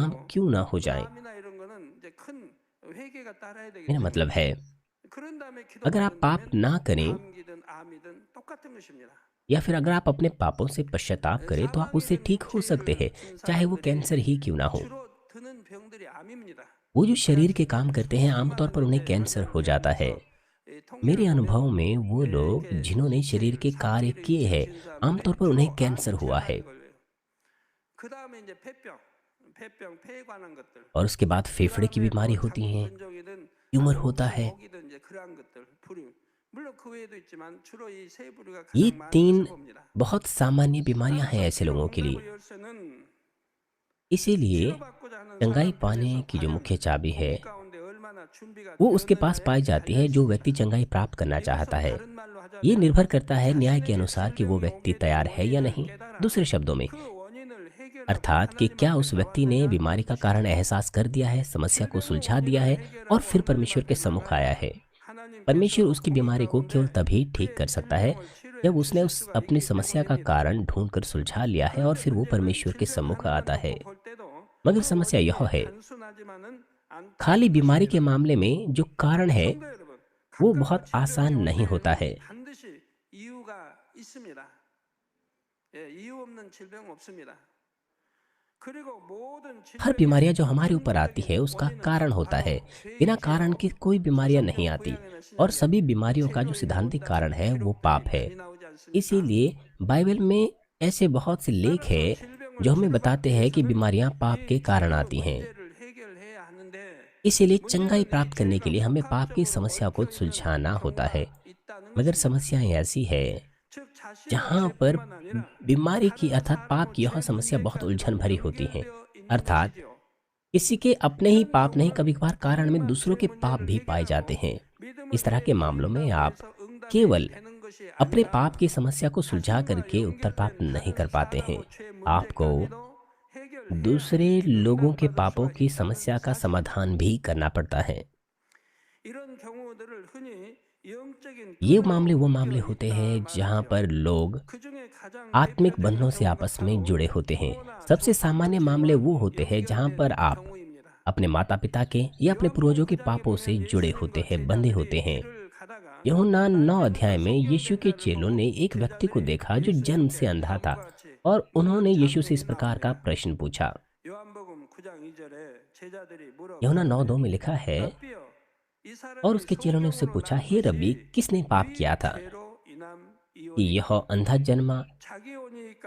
काम क्यों ना हो जाएं। 마음이나 이런 거는 이제 큰 회개가 따라야 되기 मेरा 때문에 मतलब है 그런 다음에 अगर आप 기도가 पाप 된다면 ना करें 감기든 암이든 똑같은 것입니다. या फिर अगर आप अपने पापों से पश्चाताप करें तो आप 사망이 उससे 된 ठीक हो सकते हैं, 육체를 진 चाहे वो 사람들이 कैंसर ही क्यों ना हो। 주로 드는 병들이 암입니다. वो जो शरीर के काम 그래서 करते हैं आमतौर पर 비만은 उन्हें 이제 कैंसर 얼마나 हो जाता है। 되냐면서 통계를 मेरे 보면 अनुभव में वो लोग 이렇게 जिन्होंने शरीर के कार्य 상기를 किए हैं 일찍 진 आमतौर 사람들이 पर उन्हें 주로 कैंसर 암 हुआ है। 질환 걸려요. 그 다음에 이제 폐병, 폐에 관한 것들. और उसके बाद 그 फेफड़े की 다음에 बीमारी 뭐 होती है, 장근적이든 ट्यूमर 아주 होता 목숨 है। 혹이든 이제 그러한 것들, 부류. 물론 그 외에도 있지만 주로 이 세 부류가 ये 가장 많은 것을 3 봅니다. बहुत सामान्य बीमारियां हैं 따라서 ऐसे 기도 लोगों के लिए। 응답의 열쇠는 इसीलिए 치료받고자 하는 चंगाई 사람 पाने 편에서 की जो 과연 मुख्य चाबी है 거기 가운데 얼마나 준비가 वो उसके पास 되었느냐에 पाई जाती 달려 है जो 있습니다. व्यक्ति चंगाई प्राप्त करना चाहता 이것은 है। 다른 말로 ये 하자면 निर्भर करता है न्याय के 자신에게 अनुसार कि वो 질병이 व्यक्ति 오게 된 तैयार है या 원인을 नहीं। 깨달아 दूसरे शब्दों में 그 원인을 해결하고 अर्थात कि 하나님 क्या 앞에 उस व्यक्ति ने 나왔느냐 बीमारी 하는 का कारण 것입니다. एहसास कर दिया है, समस्या को 질병의 सुलझा दिया 원인을 है और 해결하고 फिर 하나님 परमेश्वर के 앞에 सम्मुख आया 나가야 है। परमेश्वर 하나님께서 उसकी 거기 बीमारी को केवल 가운데 तभी ठीक 그의 कर सकता है 질병을 치료해 जब उसने 주실 उस 수가 अपनी 있기 समस्या का 때문입니다. कारण ढूंढकर सुलझा लिया है और 그런데 फिर वो 문제는 परमेश्वर के 질병 सम्मुख आता 하나만 है। 놓고 볼 때도 मगर 그 समस्या यह 원인이 है, 단순하지만은 खाली 않다는 बीमारी के 것입니다. मामले में जो कारण है 성도 여러분, वो 각각의 बहुत 질병이 आसान 올 नहीं होता है। 때에는 반드시 이유가 있습니다. 예, 이유 없는 질병 없습니다. 그리고 모든 हर 질병의 बीमारियां जो हमारे ऊपर आती है 근본적인 उसका 원인은 कारण होता है। 바로 बिना कारण 죄이지요. के कोई बीमारियां नहीं 성경 आती 구약에나 और 신약에 सभी बीमारियों का जो 죄로 सिद्धांतिक कारण 이루었다는 है वो 기록들이 पाप है। 많이 나오지 않습니까? इसीलिए बाइबल में ऐसे बहुत से लेख 따라서 हैं 질병을 जो हमें बताते 치료받기 हैं कि 위해서는 बीमारियां पाप के 이 कारण 죄의 आती हैं। 문제를 해결해야 하는데 इसीलिए चंगाई 문제는 이 प्राप्त करने के 죄가 लिए हमें पाप की 복합적으로 समस्या को 얽혀 있는 सुलझाना होता है। 경우가 있다는 मगर 것입니다. समस्या ऐसी है 즉 자신의 जहाँ पर 죄뿐만 아니라 बीमारी की 다른 अर्थात पाप 사람의 की यह 죄 समस्या बहुत उलझन 문제까지도 भरी होती है। 연결되어 있는 अर्थात 것이지요. किसी के अपने ही 이런 पाप नहीं, 경우는 कभी कभार कारण में 그것만 दूसरों 죄 के पाप 문제를 भी पाए जाते 해결하고 हैं। इस 믿음을 तरह के मामलों में 내린다고 आप 해서 응답이 केवल 되는 것이 अपने 아니라 पाप की समस्या को सुलझा 자신과 करके उत्तर प्राप्त 연결된 नहीं 다른 कर पाते हैं। 사람의 죄 आपको 문제까지도 해결해야 दूसरे लोगों के 응답받을 पापों 수가 की 있다는 समस्या का 사실입니다. समाधान भी करना पड़ता है। 이런 경우들을 흔히 영적인 ये 끈으로 मामले वो 묶여 मामले होते 있다 हैं जहाँ 말하지요. पर लोग 그중에 가장 आत्मिक 대표적인 बंधनों से 경우가 आपस में 바로 जुड़े होते हैं। 부모나 सबसे 조상의 सामान्य मामले 죄와 वो होते हैं जहाँ पर 연결된 आप 경우입니다. अपने माता पिता के या अपने 요한복음 पूर्वजों के 9장에 पापों से 보면 जुड़े होते 예수님과 हैं, बंधे होते 제자들이 हैं। 길을 가다가 यूहन्ना 9 अध्याय 낯을 में 가는 यीशु के 소경된 자를 चेलों 보고 ने एक व्यक्ति को 제자들이 देखा जो जन्म से 예수님께 अंधा था 다음과 같이 और उन्होंने 너는 यीशु से इस 장군이냐 प्रकार का 하니라. प्रश्न पूछा। 요한복음 9장 2절에 제자들이 물어 यूहन्ना 9:2 가로되 में लिखा है, rabbi여 이 और 사람이 उसके चेलों ने उससे 소경으로 पूछा, 난 हे रब्बी, 것이 किसने पाप 네 किया था 죄로 인함 कि 이오니 यह अंधा जन्मा, 자기 오니까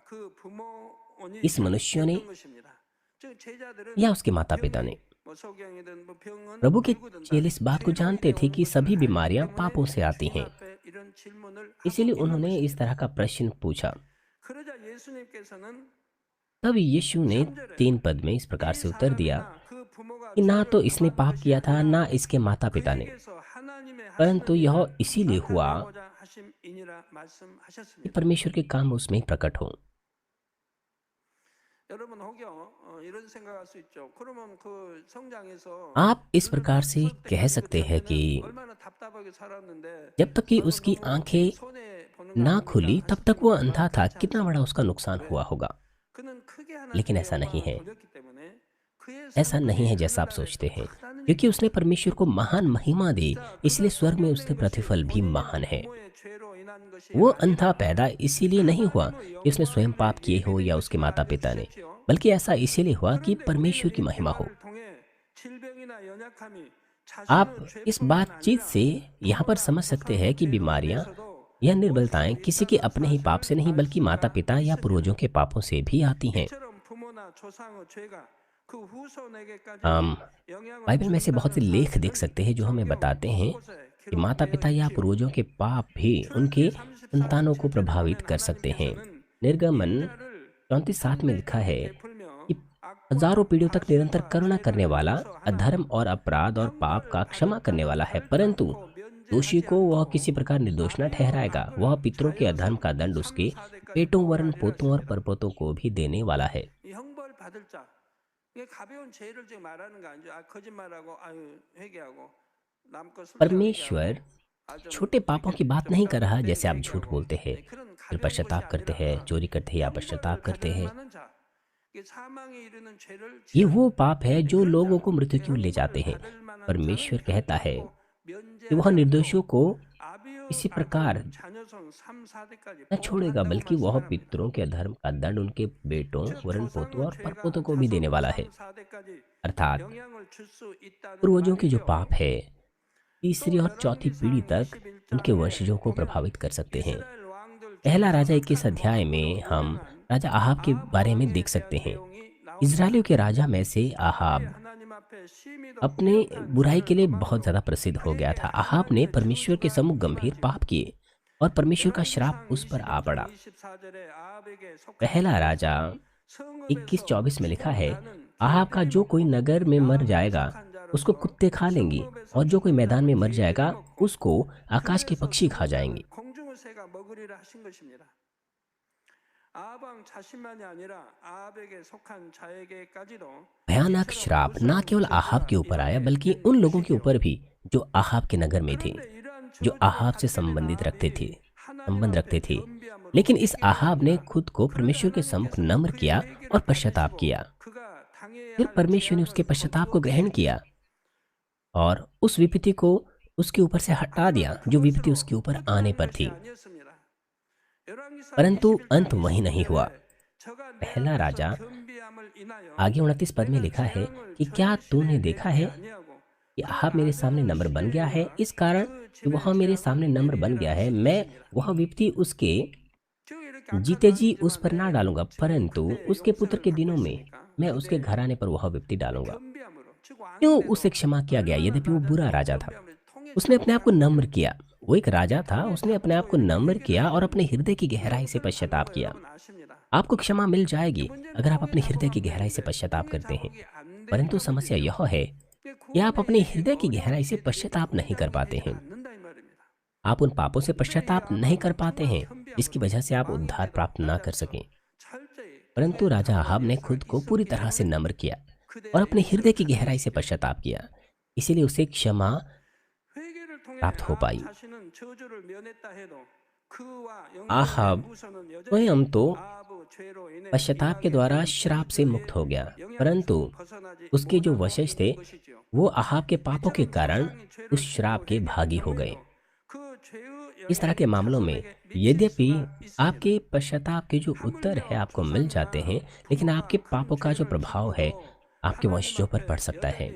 그 부모 오니 इस मनुष्य ने 했던 것입니다. 즉 제자들은 या उसके माता पिता ने? 뭐 소경이든 뭐 병은 प्रभु के 누구든 다 चेले इस बात को 죄로 जानते 인해 थे 온 कि 것을 सभी 알기 बीमारियां 때문에 पापों से आती 주님 हैं। 앞에 이런 질문을 इसीलिए 하고 있는 उन्होंने इस 것입니다. तरह का प्रश्न पूछा। 그러자 예수님께서는 तब यीशु ने 3절에 3 पद में इस प्रकार 이 से उत्तर दिया 사람이나 그 부모가 कि ना तो 죄를 इसने 범한 पाप 것이 किया था, ना 아니라 इसके माता पिता ने, 그에게서 하나님의 परंतु 하시는 यह 일을 इसीलिए हुआ 나타내고자 하심이니라 कि 말씀하셨습니다. परमेश्वर के काम उसमें प्रकट हों। 여러분 혹여 이런 생각할 수 있죠. 그러면 그 성장에서 आप इस 눈을 प्रकार से 떴을 कह 때까지 그 सकते हैं कि 자녀는 얼마나 답답하게 살았는데 जब तक कि 너무 उसकी 너무 आंखें 손해 보는 거 ना 아닙니까? खुली तब 하실 तक वो 텐데 अंधा था, 그렇지 कितना बड़ा 않습니다. उसका नुकसान 왜? हुआ होगा। 그는 크게 लेकिन 하나님께 ऐसा नहीं 영광을 है, 돌렸기 때문에 그의 ऐसा नहीं 성품이 है जैसा आप 하늘나라에서 सोचते हैं, 크다는 क्योंकि 얘기입니다. उसने परमेश्वर को महान महिमा दी, 자, इसलिए 그가 स्वर्ग में उसके 소경된 것이 प्रतिफल भी 본인이나 महान है। 부모의 죄로 인한 것이 वो अंधा 아니라 पैदा इसीलिए नहीं हुआ 하나님의 कि उसने स्वयं पाप 영광을 किए हो 예비된 या उसके 것임을 माता पिता ने, 알려주셨지요. बल्कि ऐसा इसीलिए हुआ कि 그런데 परमेश्वर 우리는 की 이 महिमा हो। 대화를 통해 질병이나 연약함이 आप 자신의 इस 죄뿐만 बातचीत 아니라 से यहाँ पर 부모나 समझ सकते हैं 조상의 कि 죄로 बीमारियाँ 인해서도 या 올 निर्बलताएं 수 किसी के 있다는 अपने ही पाप से नहीं बल्कि माता 말씀하가 पिता या पूर्वजों 있습니다. के पापों से भी आती हैं। 이처럼 부모나 조상의 죄가 그 후손에게까지 हम 영향을 बाइबल में से बहुत से 준다는 लेख देख 사실은 सकते हैं जो हमें 성경 बताते हैं 곳곳에 कि माता पिता 기록되어 या 있지요. पूर्वजों के पाप भी उनके 출애굽기 34장 संतानों को 7절에 प्रभावित 보면 कर सकते हैं। 하나님께서는 निर्गमन 인자를 34:7 में लिखा है 300 베풀며 कि 악과 हजारों पीढ़ियों तक निरंतर 과실과 करुणा करने 죄를 वाला, 용서하나 अधर्म और अपराध और पाप का 형벌을 क्षमा करने वाला है, 받지 परंतु 않고 दोषी 면제하지 को वह 않고 किसी प्रकार निर्दोष न 아비와 ठहराएगा। वह 악을 पितरों के अधर्म का दंड 3, उसके 4대까지 बेटों वरन 보호하리라 पोतों और 했습니다. परपोतों को भी देने वाला है। 이 형벌 받을 자 이게 가벼운 죄를 지금 말하는 거 아니죠. 거짓말하고 아유 회개하고 남거 술자고 परमेश्वर 얘기하고 좀 छोटे पापों की बात नहीं कर रहा, जैसे आप झूठ 얘기하고 बोलते हैं, 그런 फिर 가벼운 पश्चाताप 것이 करते हैं, 아니라 चोरी करते हैं या 형벌을 पश्चाताप करते हैं। 가늠하는 자 이게 사망에 이르는 죄를 ये 지은 वो पाप है जो 그런 लोगों 자, को मृत्यु की ओर ले 형벌을 जाते हैं। 받을 만한 परमेश्वर 자는 कहता है 결코 कि वह निर्दोषों को इसी प्रकार न छोड़ेगा, बल्कि वह पितरों के अधर्म का दंड उनके बेटों, वरण पोतों और परपोतों को भी देने वाला है। अर्थात पूर्वजों के जो पाप है तीसरी और चौथी पीढ़ी तक उनके वंशजों को प्रभावित कर सकते हैं। पहला राजा 21 अध्याय में हम राजा आहाब के बारे में देख सकते हैं। इजरायलियों के राजा में से आहाब अपने बुराई के लिए बहुत ज्यादा प्रसिद्ध हो गया था। आहाब ने परमेश्वर के सम्मुख गंभीर पाप किए और परमेश्वर का श्राप उस पर आ पड़ा। पहला राजा 21:24 में लिखा है, आहाब का जो कोई नगर में मर जाएगा उसको कुत्ते खा लेंगी, और जो कोई मैदान में मर जाएगा उसको आकाश के पक्षी खा जाएंगे। भयानक श्राप न केवल आहाब के ऊपर आया बल्कि उन लोगों के ऊपर भी जो आहाब के नगर में थे, जो आहाब से संबंध रखते थे। लेकिन इस आहाब ने खुद को परमेश्वर के सम्मुख नम्र किया और पश्चाताप किया। फिर परमेश्वर ने उसके पश्चाताप को ग्रहण किया और उस विपत्ति को उसके ऊपर से हटा दिया जो विपत्ति उसके ऊपर आने पर थी। परंतु अंत वही नहीं हुआ। पहला राजा आगे 29 पद में लिखा है कि क्या तूने देखा है कि आहाब मेरे सामने नम्र बन गया है, इस कारण कि वह मेरे सामने नम्र बन गया है, मैं वह विपत्ति उसके जीते जी उस पर ना डालूंगा, परंतु उसके पुत्र के दिनों में मैं उसके घराने पर वह विपत्ति डालूंगा। क्यों उसे क्षमा किया गया? यद्यपि वो बुरा राजा था, उसने अपने आप को नम्र किया। वो एक राजा था, उसने अपने आप को नम्र किया और अपने हृदय की गहराई से पश्चाताप किया। आपको क्षमा मिल जाएगी अगर आप अपने हृदय की गहराई से पश्चाताप करते हैं। परंतु समस्या यह है कि आप अपने हृदय की गहराई से पश्चाताप नहीं कर पाते हैं। आप उन पापों से पश्चाताप नहीं कर पाते हैं जिसकी वजह से आप उद्धार प्राप्त ना कर सकें। परंतु राजा आहाब ने खुद को पूरी तरह से नम्र किया और अपने हृदय की गहराई से पश्चाताप किया, इसीलिए उसे क्षमा प्राप्त हो पाई। आहाब स्वयं तो पश्चाताप के द्वारा श्राप से मुक्त हो गया, परंतु उसके जो वंशज थे वो आहाब के पापों के कारण उस श्राप के भागी हो गए। इस तरह के मामलों में यद्यपि आपके पश्चाताप के जो उत्तर है आपको मिल जाते हैं, लेकिन आपके पापों का जो प्रभाव है आपके वंशजों पर पड़ सकता है।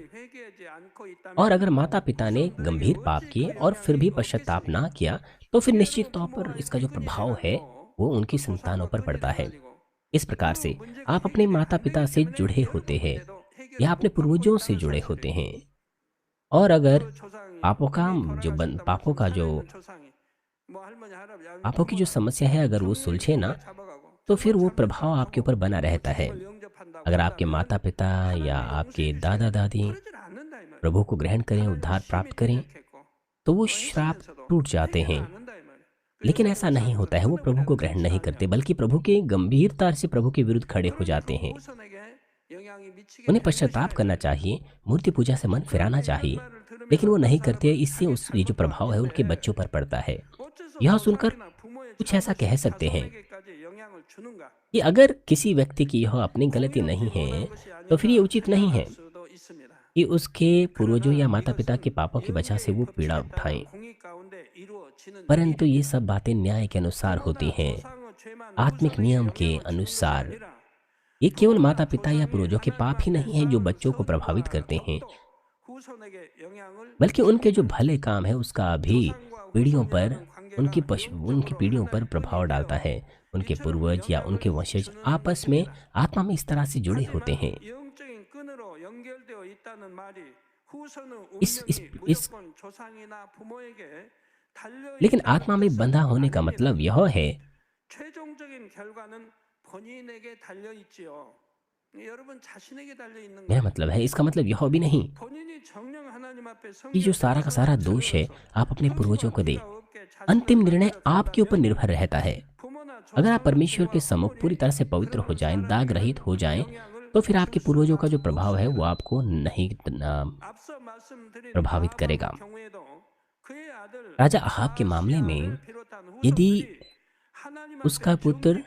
और अगर माता पिता ने गंभीर पाप किए और फिर भी पश्चाताप ना किया तो फिर निश्चित तौर पर इसका जो प्रभाव है वो उनकी संतानों पर पड़ता है। इस प्रकार से आप अपने माता पिता से जुड़े होते हैं या अपने पूर्वजों से जुड़े होते हैं, और अगर पापों की जो समस्या है अगर वो सुलझे ना तो फिर वो प्रभाव आपके ऊपर बना रहता है। अगर आपके माता पिता या आपके दादा दादी प्रभु को ग्रहण करें, उद्धार प्राप्त करें, तो वो श्राप टूट जाते हैं। लेकिन ऐसा नहीं होता है, वो प्रभु को ग्रहण नहीं करते बल्कि प्रभु के गंभीरता से प्रभु के विरुद्ध खड़े हो जाते हैं। उन्हें पश्चाताप करना चाहिए, मूर्ति पूजा से मन फिराना चाहिए, लेकिन वो नहीं करते। इससे ये जो प्रभाव है उनके बच्चों पर पड़ता है। यह सुनकर कुछ ऐसा कह सकते हैं कि अगर किसी व्यक्ति की यह अपनी गलती नहीं है तो फिर ये उचित नहीं है कि उसके पूर्वजों या माता पिता के पापों की वजह से वो पीड़ा उठाएं। परंतु ये सब बातें न्याय के अनुसार होती हैं, आत्मिक नियम के अनुसार। ये केवल माता पिता या पूर्वजों के पाप ही नहीं हैं जो बच्चों को प्रभावित करते हैं, बल्कि उनके जो भले काम है उसका भी पीढ़ियों पर उनकी पीढ़ियों पर प्रभाव डालता है। उनके पूर्वज या उनके वंशज आपस में आत्मा में इस तरह से जुड़े होते हैं। इस लेकिन आत्मा में बंधा होने का मतलब यह है मेरा मतलब है इसका मतलब यह भी नहीं कि जो सारा का सारा दोष है आप अपने पूर्वजों को दे। अंतिम निर्णय आपके ऊपर निर्भर रहता है। अगर आप परमेश्वर के सम्मुख पूरी तरह से पवित्र हो जाएं, दाग रहित हो जाएं, तो फिर आपके पूर्वजों का जो प्रभाव है वो आपको नहीं प्रभावित करेगा। राजा आहाब के मामले में यदि उसका पुत्र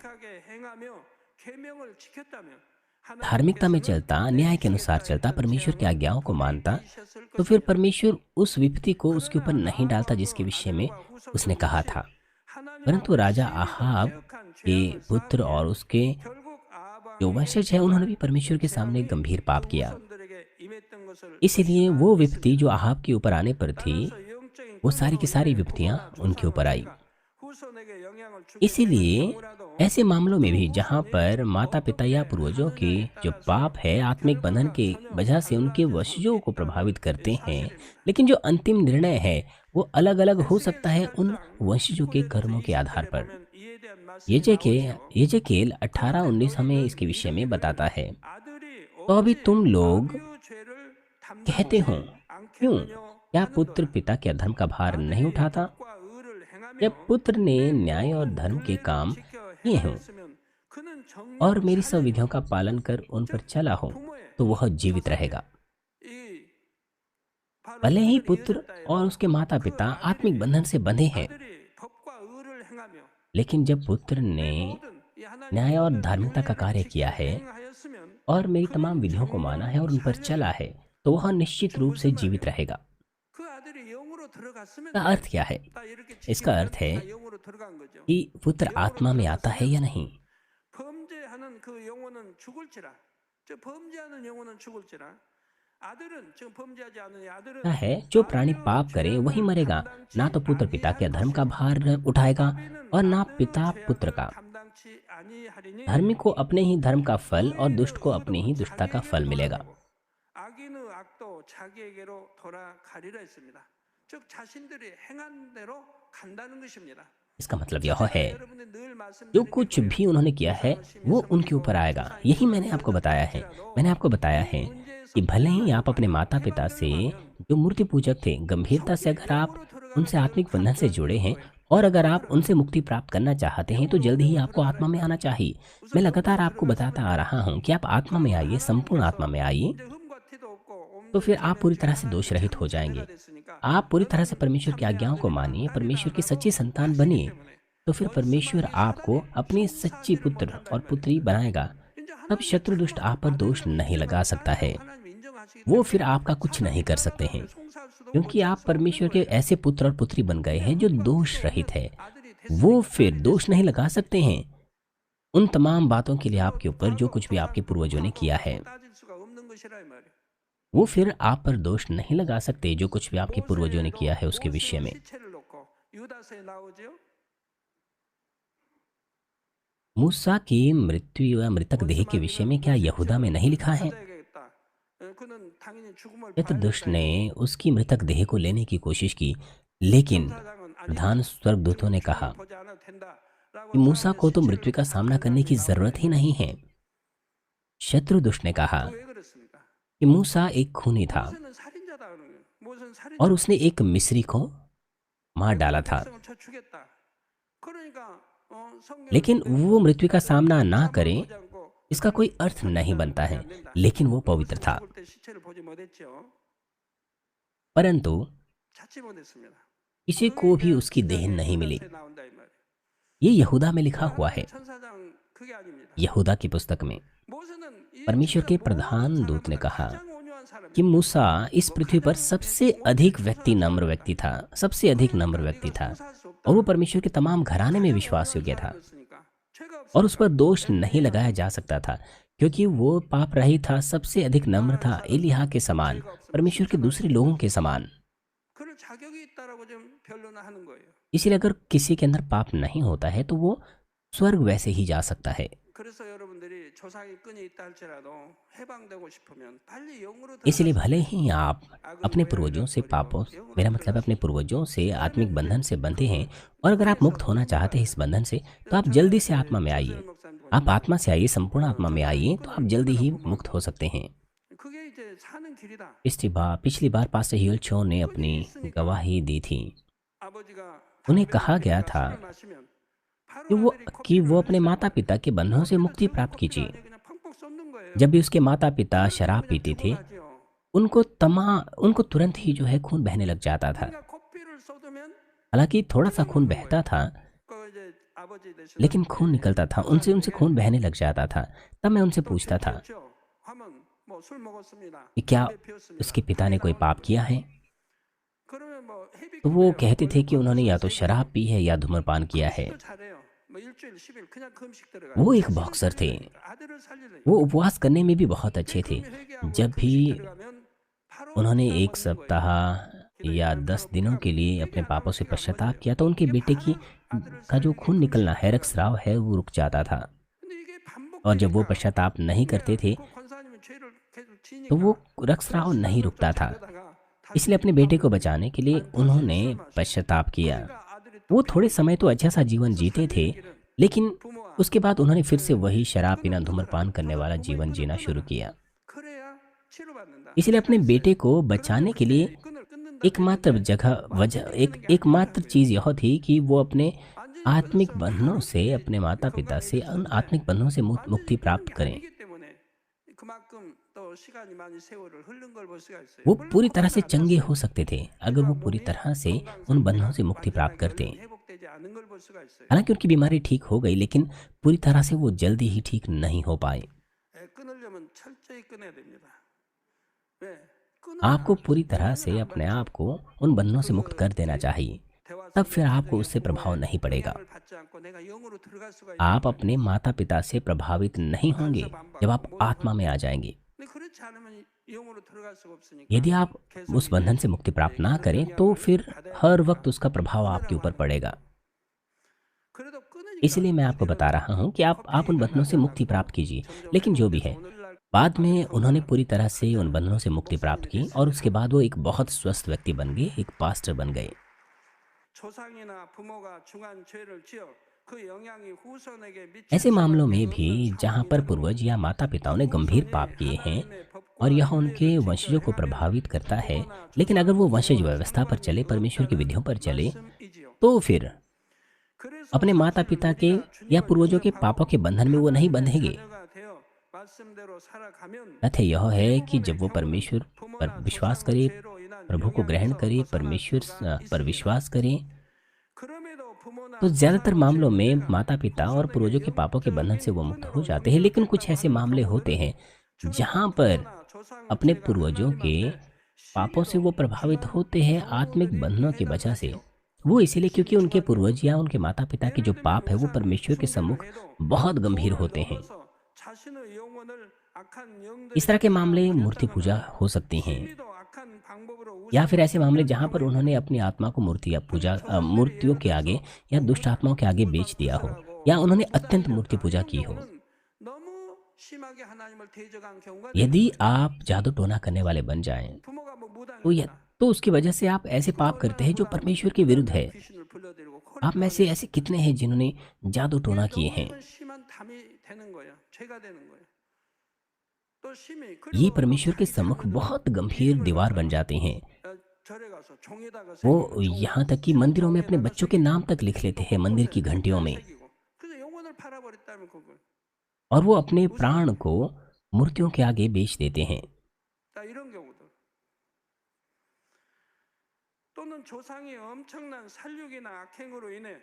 धार्मिकता में चलता, न्याय के अनुसार चलता, परमेश्वर की आज्ञाओं को मानता, 내리셨을 तो फिर 것입니다. परमेश्वर उस विपत्ति को उसके ऊपर 그러나 नहीं डालता जिसके 아합왕후 विषय में 아들과 उसने 후손들 कहा 역시 था। परंतु 하나님하고 राजा 시기도 आहाब 계획한 के 죄악을 पुत्र 쌓았기에 और उसके 결국 जो 아합왕에게 वंशज है उन्होंने भी 임한 परमेश्वर के सामने 죄악이 गंभीर 그 पाप किया। 후손들에게 임했던 것을 볼 इसीलिए 수가 वो विपत्ति जो 있습니다. आहाब के ऊपर आने पर थी, 따라서 영적인 वो सारी की 근성으로 सारी 인해 विपत्तियां 부모나 उनके 조상의 ऊपर आई। 죄가 후손에게 영향을 주게 되는 इसीलिए 경우라도 ऐसे मामलों में 그 भी जहाँ 후손이 पर माता पिता 어떻게 या पूर्वजों के 하느냐에 जो 따라서 पाप है आत्मिक बंधन 결과가 की 전혀 वजह से उनके 달라질 수 वंशजों को 있다는 प्रभावित करते हैं, 사실입니다. लेकिन जो अंतिम निर्णय है वो अलग अलग हो 에스겔 सकता है उन 18장 वंशजों के 19절부터 कर्मों के आधार 20절에 पर। 보면 이에 대한 ये 말씀이 जेके 나오지요. ये जेकेल 18-19 हमें 그런데 इसके विषय में 너희는 बताता है। 이르기를 아들이 तो अभी 어찌 तुम लोग 아비의 죄를 कहते हो, 담당치 क्यों 않겠느냐 क्या पुत्र 하는도다. पिता के अधर्म का भार नहीं 아들이 उठाता? 법과 의를 행하며 जब पुत्र ने 내 न्याय और 모든 धर्म के 규례를 काम 지켜 किए हों 행하였으면 그는 और 정령 मेरी सब 살리며 विधियों का पालन कर उन पर 즉 चला हो, 부모의 तो वह जीवित 조상의 रहेगा। 이 바로 भले ही 후손이 पुत्र 이어졌다 और 해도 उसके माता 그 पिता आत्मिक 아들이 बंधन से बंधे हैं, 법과 의를 행하며 लेकिन जब पुत्र 내 ने 모든 이 하나님의 न्याय और 모든 धार्मिकता का 규례를 कार्य 지켜 किया है 행하였으면 और मेरी तमाम 그는 विधियों को माना है 정령 और उन पर 살려야 चला 돼요. है, तो वह निश्चित 저 रूप से 무슨 जीवित 말이에요? रहेगा। 그 아들이 영으로 들어갔으면 इसका 돼요. अर्थ क्या है? 딱 이렇게 इसका 지키면 अर्थ है 다 영으로 들어간 거죠. कि पुत्र 영으로 आत्मा में आता है या 들어갔으면 नहीं। 범죄하는 그 영혼은 죽을지라. 저 범죄하는 영혼은 죽을지라. 아들은 지금 범죄하지 않으니 아들은 क्या है, जो प्राणी 아비의 पाप करे वही 죄악을 मरेगा, ना तो 담당치 पुत्र पिता के 아니할 अधर्म का 것이고 भार उठाएगा 아비는 और ना 아들의 पिता पुत्र 죄악을 का। 담당치 아니하리니 धर्मी को अपने ही धर्म का फल और 의인의 दुष्ट को अपनी ही 의로 दुष्टता का 자기에게로 फल मिलेगा। 돌아가고 악인의 악도 자기에게로 돌아가리라 했습니다. 즉 자신들이 행한 대로 간다는 것입니다. इसका मतलब यह 제가 है, 여러분들 늘 जो 말씀드린 कुछ 게 भी उन्होंने किया है वो उनके ऊपर आएगा। यही मैंने आपको बताया है। मैंने आपको बताया है कि भले ही आप अपने माता पिता से जो मूर्ति पूजक थे, गंभीरता से अगर आप उनसे आत्मिक बंधन से जुड़े हैं और अगर आप उनसे मुक्ति प्राप्त करना चाहते हैं, तो जल्दी ही आपको आत्मा में आना चाहिए। मैं लगातार आपको बताता आ रहा हूँ कि आप आत्मा में आइए, संपूर्ण आत्मा में आइए, तो फिर आप पूरी तरह से दोष रहित हो जाएंगे। आप पूरी तरह से परमेश्वर की आज्ञाओं को मानिए, परमेश्वर की सच्ची संतान बनिए, तो फिर परमेश्वर आपको अपनी सच्ची पुत्र और पुत्री बनाएगा। तब शत्रु दुष्ट आप पर दोष नहीं लगा सकता है, वो फिर आपका कुछ नहीं कर सकते हैं, क्योंकि आप परमेश्वर के ऐसे पुत्र और पुत्री बन गए हैं जो दोष रहित है। वो फिर दोष नहीं लगा सकते हैं उन तमाम बातों के लिए आपके ऊपर जो कुछ भी आपके पूर्वजों ने किया है। वो फिर आप पर दोष नहीं लगा सकते जो कुछ भी आपके पूर्वजों ने किया है उसके विषय में। मूसा की मृत्यु या मृतक देह के विषय में क्या यहूदा में नहीं लिखा है? पितृदुष्ट ने उसकी मृतक देह को लेने की कोशिश की, लेकिन प्रधान स्वर्गदूतों ने कहा कि मूसा को तो मृत्यु का सामना करने की जरूरत ही नहीं है। शत्रु दुष्ट ने कहा कि मूसा एक खूनी था और उसने एक मिस्री को मार डाला था, लेकिन वो मृत्यु का सामना ना करे इसका कोई अर्थ नहीं बनता है। लेकिन वो पवित्र था, परंतु किसी को भी उसकी देह नहीं मिली। ये यहूदा में लिखा हुआ है। यहूदा की पुस्तक में परमेश्वर के प्रधान दूत ने कहा कि मूसा इस पृथ्वी पर सबसे अधिक नम्र व्यक्ति था, सबसे अधिक नम्र व्यक्ति था, और वो परमेश्वर के तमाम घराने में विश्वास योग्य था और उस पर दोष नहीं लगाया जा सकता था, क्योंकि वो पाप रहित था, सबसे अधिक नम्र था, एलिय्याह के समान, परमेश्वर के दूसरे लोगों के समान। इसलिए अगर किसी के अंदर पाप नहीं होता है तो वो स्वर्ग वैसे ही जा सकता है। इसलिए भले ही आप अपने पूर्वजों से पापों, मेरा मतलब अपने पूर्वजों से आत्मिक बंधन से बंधे हैं, और अगर आप मुक्त होना चाहते हैं इस बंधन से, तो आप जल्दी से आत्मा में आइए। आप आत्मा से आइए, संपूर्ण आत्मा में आइए, तो आप जल्दी ही मुक्त हो सकते हैं। पिछली बार पास्टर हियल चो ने अपनी गवाही दी थी। उन्हें कहा गया था कि वो अपने माता पिता के बंधनों से मुक्ति प्राप्त कीजिए। जब भी उसके माता पिता शराब पीते थे, उनको तुरंत ही जो है खून बहने लग जाता था। हालांकि थोड़ा सा खून बहता था, 아버지 되셔서 लेकिन खून निकलता था, उनसे उनसे खून बहने लग जाता था। तब मैं उनसे 또 पूछता था 괴롭혔죠. 하면 뭐 술 먹었습니다. कि क्या 담배 피웠습니다. उसके पिता ने 답이 कोई 나오는 पाप 거예요. किया है? 그러면 뭐 तो वो 헤비급이에요. कहते थे कि उन्होंने या 월드컵 तो 세계로 शराब पी है या धूम्रपान किया है। 금식도 잘해요. 뭐 일주일 10일 그냥 금식 들어가요. वो एक 자식을 बॉक्सर थे, 살리려니까 아들을 살리려니까. वो उपवास करने में भी बहुत अच्छे थे। 금 회개하고 जब भी 금식 들어가면 바로 उन्होंने 피가 एक 멎는 सप्ताह 거예요. 기도의 या 10 절차로 दिनों 피가 के लिए अपने 회개 안 पापों 하면 से 피가 पश्चाताप 멎어요. किया तो उनके 이게 बेटे की 바로 아들을 का जो 살리는 게 खून निकलना 금식에 है, 들어가는 रक्तस्राव 거예요. है, वो रुक जाता था। 근데 이게 और जब वो 반복되니까 पश्चाताप नहीं करते थे 그 권사님은 죄를 계속 तो वो 지니까 그 रक्तस्राव नहीं 시간을 좀 रुकता था। 자르다가 다시 इसलिए अपने बेटे को 돌아오더니 बचाने के लिए 다시는 उन्होंने 술 마셔요. पश्चाताप किया। 그러니까 아들이 또 वो 피가 थोड़े 묻는 समय तो 거예요. अच्छा सा जीवन 그래서 जीते थे, 살리는 길은 लेकिन 부모와 उसके बाद उन्होंने फिर से 그 वही शराब पीना, 끈을 धूम्रपान 끊으라. करने वाला 부모의 जीवन 끈을 जीना शुरू 끊어라. किया। 그래야 치료받는다. इसलिए अपने 그랬어요. बेटे को 그런데 बचाने के 그때 लिए 이 끈을 끊는다고 एकमात्र 했는데 वजह 완전히 끊는 게 एकमात्र 아니더라고요. चीज यह थी कि वो अपने 완전히 आत्मिक 끊어서 बंधनों 바로 से, अपने माता पिता से उन 건강해졌었는데 आत्मिक बंधनों से 완전히 मुक्ति 끊는 प्राप्त 게 करें। 아니기 때문에 그만큼 또 시간이 많이 세월을 흐른 걸 볼 수가 있어요. वो 물론 पूरी तरह से 코로나 안 चंगे 났어요. हो सकते थे अगर 기도와 वो पूरी 몸이 तरह से 건강 उन बंधनों 상태가 से मुक्ति प्राप्त 완전하게 करते। 얼른 회복되지 않은 걸 볼 수가 있어요. हालांकि उनकी बीमारी ठीक हो गई, लेकिन पूरी तरह से वो जल्दी ही ठीक नहीं हो पाए। 예, 끊으려면 철저히 끊어야 됩니다. 왜? आपको 끊어야 पूरी तरह से 영향을 안 अपने 받죠. आप को उन बंधनों से मुक्त 그 कर देना 우리 चाहिए, 대화 तब 속에 फिर आपको 가정의 उससे प्रभाव 부모의 नहीं पड़ेगा। 영향을 받지 않고 내가 영으로 들어갈 수가 있는 आप 거예요. अपने माता पिता से प्रभावित नहीं होंगे 간섭 안 जब 받고 आप 모든 आत्मा 걸 में आ जाएंगे। 근데 그렇지 않으면 영으로 들어갈 수가 없으니까 यदि आप 계속 उस बंधन से मुक्ति प्राप्त ना 그 करें तो 영향을 फिर 받아야 हर 되니까 वक्त उसका प्रभाव आपके 끊으라고 ऊपर 하는 पड़ेगा। 거예요. 그래도 끊으니까 इसलिए मैं आपको बता रहा हूँ कि आप उन 커피가 बंधनों से 나지 मुक्ति 않았고 प्राप्त कीजिए। 점점 लेकिन जो भी 회복돼서 है, 오늘날 बाद 아주 में उन्होंने 건강한 पूरी तरह से उन बंधनों से मुक्ति प्राप्त 목사님이 की और उसके 됐습니다. बाद वो एक बहुत स्वस्थ व्यक्ति बन गए, एक पास्टर बन गए। 조상이나 부모가 중한 죄를 지어 그 영향이 후손에게 미칠 ऐसे मामलों 수밖에 में 없는 भी जहाँ पर 상황이라도 पूर्वज या माता 그 पिताओं ने गंभीर 후손이 पाप किए हैं 하나님의 और 법과 यह उनके 윤례를 वंशजों 지켜 को 행하면 प्रभावित करता है, 부모나 लेकिन अगर वो 조상, वंशज 부모와 व्यवस्था पर 상관이 चले, परमेश्वर की विधियों 없다는 पर चले, 말씀이지요. तो फिर 그래서 अपने माता 사실 पिता के 우리가 या 주님을 पूर्वजों के पापों 영접하고 के बंधन में वो नहीं 하나님의 बंधेंगे। 자녀가 되어 말씀대로 살아가면 तथ्य यह है कि जब 대부분의 वो 경우는 परमेश्वर पर 부모나 विश्वास 조상의 करे, 죄로 인한 प्रभु को ग्रहण 영향에서 करे, 벗어날 परमेश्वर 수가 पर 있습니다. विश्वास करे, 그럼에도 부모나 तो ज्यादातर 조상의 죄 मामलों में 문제가 माता पिता और पूर्वजों 후손에게 के पापों के बंधन से 영적인 वो मुक्त हो 끈으로 जाते हैं। लेकिन कुछ 연결됐다고 ऐसे 하는 मामले होते 경우들은 हैं 적어도 जहाँ पर 부모나 조상의 अपने 죄가 पूर्वजों के 하나님 앞에 पापों से वो 실리도 प्रभावित 중한 होते हैं आत्मिक 경우들이 बंधनों की वजह से। 해당되지요. वो इसीलिए क्योंकि उनके 심중하죠. पूर्वज या उनके माता पिता के जो 예를 들면 पाप है वो 우상이 परमेश्वर के 숭배를 सम्मुख 해도 बहुत गंभीर 도를 होते हैं। 넘어서 자신의 영혼을 악한 इस 영들이 तरह के मामले मूर्ति पूजा 쫓아버렸다거나 हो सकती हैं, 심히도 악한 방법으로 या फिर 우상을 ऐसे मामले 숭배하는 जहाँ पर उन्होंने 경우입니다. अपनी आत्मा को मूर्ति या पूजा 그런 조상들이 मूर्तियों 예를 के आगे 들어서 या 뭐 दुष्ट आत्माओं के आगे बेच दिया हो, या उन्होंने अत्यंत मूर्ति पूजा की हो। 경우는 너무 심하게 하나님을 대적한 경우가 यदि 되는 거예요. आप जादू टोना करने वाले बन जाएं 부모가 뭐 तो 무당이거나 तो उसकी वजह से आप ऐसे पाप करते हैं जो परमेश्वर के विरुद्ध है। 귀신을 불러들이고 आप में से ऐसे कितने हैं जिन्होंने जादू 이게 टोना किए 너무 हैं? 이건 심한 담이 되는 거예요. 죄가 되는 거예요. 또 심히 ये 그리고 또 परमेश्वर के 자기 सम्मुख 자녀들 बहुत गंभीर 이름을 दीवार बन 바꿔 जाते हैं। 절에 가서 종에다가 वो 새기고 यहाँ तक कि मंदिरों में अपने बच्चों के नाम तक लिख लेते हैं मंदिर की घंटियों में, 새기고 그래서 영혼을 팔아버렸다면 그걸 और वो अपने प्राण को मूर्तियों के आगे बेच देते हैं। 자 이런 경우도 또는 조상이 엄청난 살육이나 악행으로 인해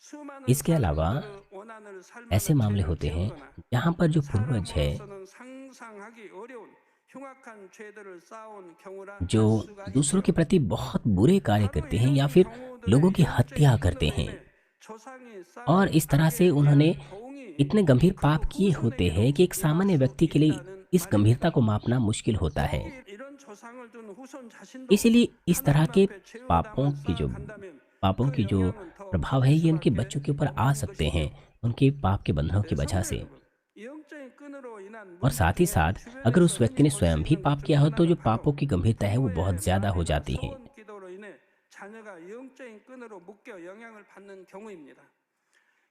수많은 इसके अलावा 사람들의 원한을 삶을 ऐसे मामले 죄를 होते हैं 지었거나 जहाँ पर जो पूर्वज है, 사람으로서는 상상하기 어려운 흉악한 죄들을 쌓아온 경우라 जो 할 수가 दूसरों 있어요. के प्रति बहुत बुरे कार्य 바로 करते हैं 이런 या फिर 경우들의 लोगों की 영적인 हत्या करते 끈으로 हैं, 인해 조상이 और 쌓은 इस तरह से 악에 उन्होंने 대한 도움이 इतने गंभीर 그 पाप किए होते हैं कि एक 후손에게도 सामान्य 임할 व्यक्ति 수 के लिए 있다는 इस गंभीरता 말입니다. को मापना मुश्किल होता है। 혹시 이런 조상을 둔 후손 자신도 इसीलिए इस तरह 하나님 के 앞에 죄 पापों 의담을 की जो 쌓아간다면 पापों 그 की जो 영향은 더 प्रभाव 커질 है ये उनके 수밖에 बच्चों के ऊपर आ 없는 सकते हैं, 것이죠. उनके पाप के बंधनों की 네, वजह 성도 से। 여러분, 영적인 끈으로 인한 और साथ ही 문제 중에 साथ अगर उस 주변에서 व्यक्ति 흔히 ने 볼 수 स्वयं भी 있는 पाप 것 किया 중 हो तो जो 하나가 पापों 바로 की गंभीरता है वो बहुत 부모의 ज़्यादा हो 말이나 जाती है। 소원 기도로 인해 자녀가 영적인 끈으로 묶여 영향을 받는 경우입니다.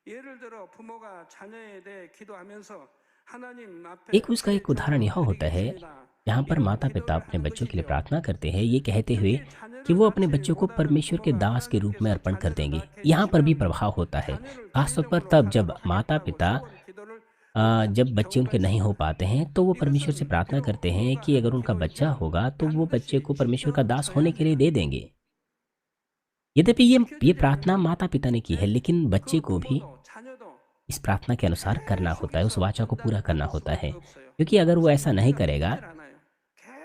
예를 들어 부모가 자녀에 대해 기도하면서 하나님 앞에 एक उसका एक उदाहरण यह होता है जहाँ पर माता पिता अपने बच्चों के लिए प्रार्थना करते हैं, ये कहते हुए कि वो अपने बच्चों को परमेश्वर के दास के रूप में अर्पण कर देंगे। यहाँ पर भी प्रभाव होता है, खासतौर पर तब जब माता पिता जब बच्चे उनके नहीं हो पाते हैं तो वो परमेश्वर से प्रार्थना करते हैं कि अगर उनका बच्चा होगा तो वो बच्चे को परमेश्वर का दास होने के लिए दे देंगे। यद्यपि ये प्रार्थना माता पिता ने की है, लेकिन बच्चे को भी इस प्रार्थना के अनुसार करना होता है, उस वाचा को पूरा करना होता है। क्योंकि अगर वो ऐसा नहीं करेगा,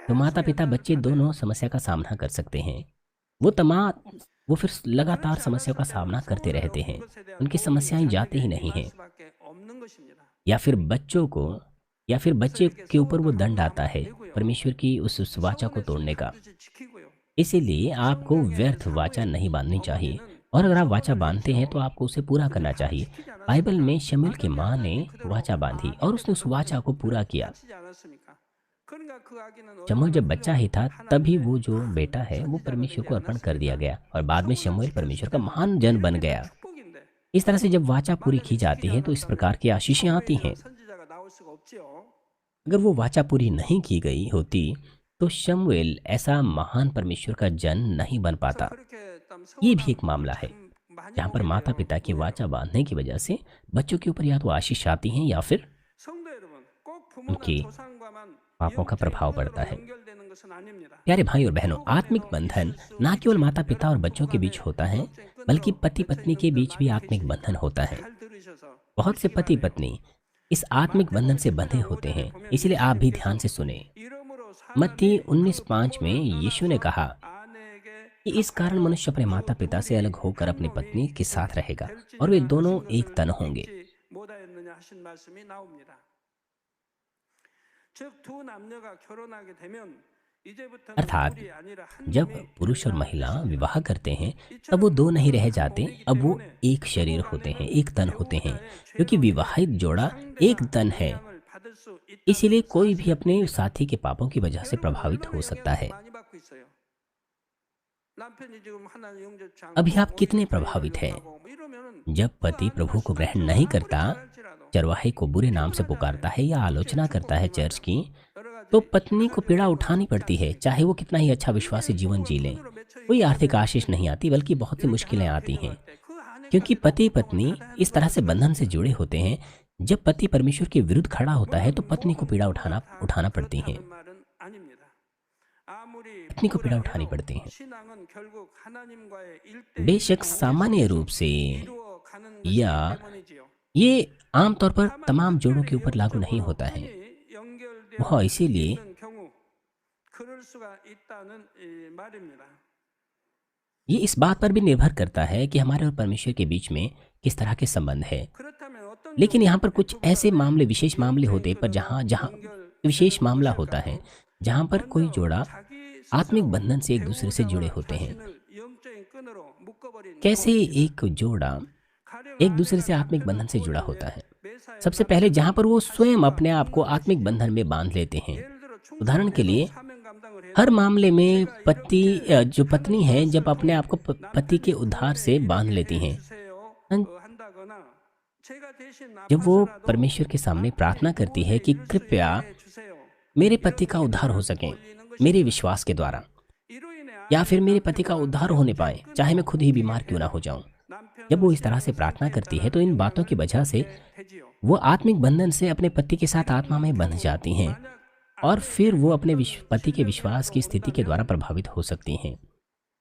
तो माता-पिता, बच्चे दोनों समस्या का सामना कर सकते हैं। वो तमा वो फिर लगातार समस्याओं का सामना करते रहते हैं। उनकी समस्याएँ जाती ही नहीं हैं। या फिर बच्चों को या फिर बच्चे के ऊपर वो दंड आता है, परमेश्वर की उस वाचा को तोड़ने का। इसीलिए आपको व्यर्थ वाचा नहीं बाँधनी चाहिए, और अगर आप वाचा बाँधते हैं तो आपको उसे पूरा करना चाहिए। बाइबल में शमूएल की माँ ने वाचा बाँधी और उसने उस वाचा को पूरा किया। शमूएल जब बच्चा ही था, तभी वो जो बेटा है वो परमेश्वर को अर्पण कर दिया गया, और बाद में शमूएल परमेश्वर का महान जन बन गया। इस तरह से जब वाचा पूरी की जाती है तो इस प्रकार की आशीषें आती हैं। अगर वो वाचा पूरी नहीं की गई होती तो शमूएल ऐसा महान परमेश्वर का जन नहीं बन पाता। ये भी एक मामला है जहाँ पर माता पिता की वाचा बांधने की वजह से बच्चों के ऊपर या तो आशीष आती हैं या फिर उनके पापों का प्रभाव पड़ता है। प्यारे भाई और बहनों, आत्मिक बंधन ना केवल माता पिता और बच्चों के बीच होता है, बल्कि पति पत्नी के बीच भी आत्मिक बंधन होता है। बहुत से पति पत्नी इस आत्मिक बंधन से बंधे होते हैं, इसलिए आप भी ध्यान से सुने। मत्ती 19:5 में यीशु ने कहा कि इस कारण मनुष्य अपने माता पिता से अलग होकर अपनी पत्नी के साथ रहेगा और वे दोनों एक तन होंगे। अर्थात जब पुरुष और महिला विवाह करते हैं तब वो दो नहीं रह जाते, अब वो एक शरीर होते हैं, एक तन होते हैं, क्योंकि विवाहित जोड़ा एक तन है। इसीलिए कोई भी अपने साथी के पापों की वजह से प्रभावित हो सकता है। अभी आप कितने प्रभावित हैं? जब पति प्रभु को ग्रहण नहीं करता, चरवाहे को बुरे नाम से पुकारता है या आलोचना करता है चर्च की, तो पत्नी को पीड़ा उठानी पड़ती है, चाहे वो कितना ही अच्छा विश्वासी जीवन जी लें। कोई आर्थिक आशीष नहीं आती, बल्कि बहुत सी मुश्किलें आती हैं, क्योंकि पति पत्नी इस तरह से बंधन से जुड़े होते हैं। जब पति परमेश्वर के विरुद्ध खड़ा होता है तो पत्नी को पीड़ा उठाना पड़ती है, पत्नी को पीड़ा उठानी पड़ती है। बेशक सामान्य रूप से या ये आमतौर पर तमाम जोड़ों के ऊपर लागू नहीं होता है। वह इसीलिए ये इस बात पर भी निर्भर करता है कि हमारे और परमेश्वर के बीच में किस तरह के संबंध है। लेकिन यहाँ पर कुछ ऐसे मामले, विशेष मामले होते हैं, पर जहाँ विशेष मामला होता है जहाँ पर कोई जोड़ा आत्मिक बंधन से एक दूसरे से जुड़े होते हैं। कैसे एक जोड़ा एक दूसरे से आत्मिक बंधन से जुड़ा होता है? सबसे पहले जहाँ पर वो स्वयं अपने आप को आत्मिक बंधन में बांध लेते हैं। उदाहरण के लिए, हर मामले में जो पत्नी है जब अपने आप को पति के उद्धार से बांध लेती हैं, जब वो परमेश्वर के सामने प्रार्थना करती है कि कृपया मेरे पति का उद्धार हो सके मेरे विश्वास के द्वारा, या फिर मेरे पति का उद्धार होने पाए, चाहे मैं खुद ही बीमार क्यों ना हो जाऊं। जब वो इस तरह से प्रार्थना करती है तो इन बातों की वजह से वो आत्मिक बंधन से अपने पति के साथ आत्मा में बंध जाती हैं, और फिर वो अपने पति के विश्वास की स्थिति के द्वारा प्रभावित हो सकती हैं।